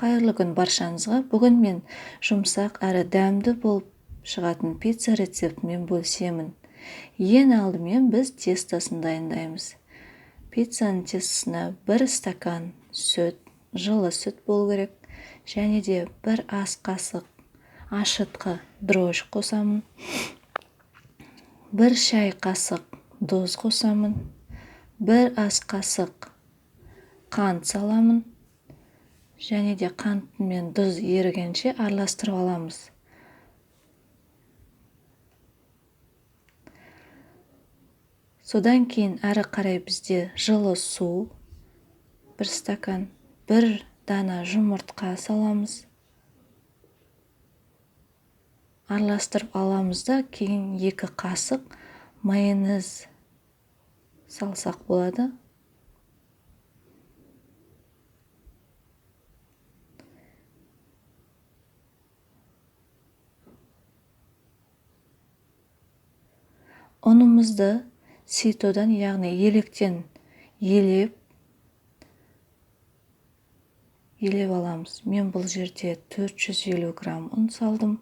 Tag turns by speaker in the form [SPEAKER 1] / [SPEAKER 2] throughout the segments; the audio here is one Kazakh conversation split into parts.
[SPEAKER 1] Қайырлы күн баршаңызға. Бүгін мен жұмсақ әрі дәмді болып шығатын пицца рецептімен бөлісемін. Ең алдымен біз тестосын дайындаймыз. Пиццаның тестосына 1 стакан сүт, жылы сүт болу керек, және де 1 ас қасық ашытқы дрожж қосамын. 1 шай қасық тұз қосамын. 1 ас қасық қант саламын. Және де қант мен тұз ерігенше араластырып аламыз. Содан кейін әрі қарай бізде жылы су 1 стакан, 1 дана жұмыртқа саламыз. Араластырып аламыз да, кейін 2 қасық майонез салсақ болады. Ұнымызды ситодан, яғни електен елеп аламыз. Мен бұл жерде 450 грамм ұн салдым.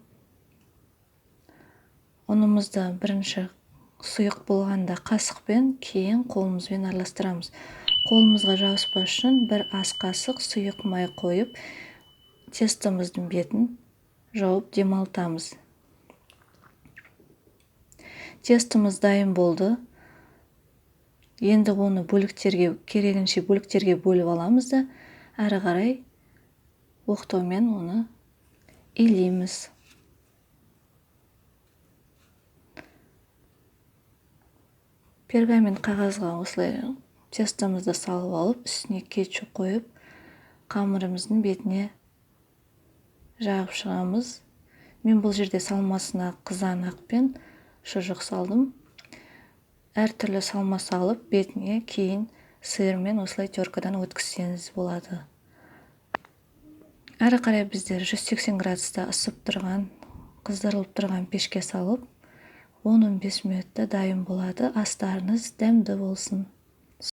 [SPEAKER 1] Ұнымызды бірінші сұйық болғанда қасықпен, кейін қолымызбен араластырамыз. Қолымызға жабыспас үшін 1 ас қасық сұйық май қойып, тестомыздың бетін жауып демалтамыз. Тестомыз дайын болды. Енді оны керегінше бөліктерге бөліп аламыз да, әрі қарай оқтаумен оны илейміз. Пергамент қағазға осылай тестомызды салып алып, үстіне кетчуп қойып, қамырымыздың бетіне жағып шығамыз. Мен бұл жерде салмасына қызанақ пен шұжық салдым. Әртүрлі салма салып, бетіне кейін сырмен осылай теркадан өткізсеңіз болады. Әрі қарай біздер 180 градуста ысып тұрған, қыздырылып тұрған пешке салып, 10-15 минутта дайын болады. Астарыңыз дәмді болсын.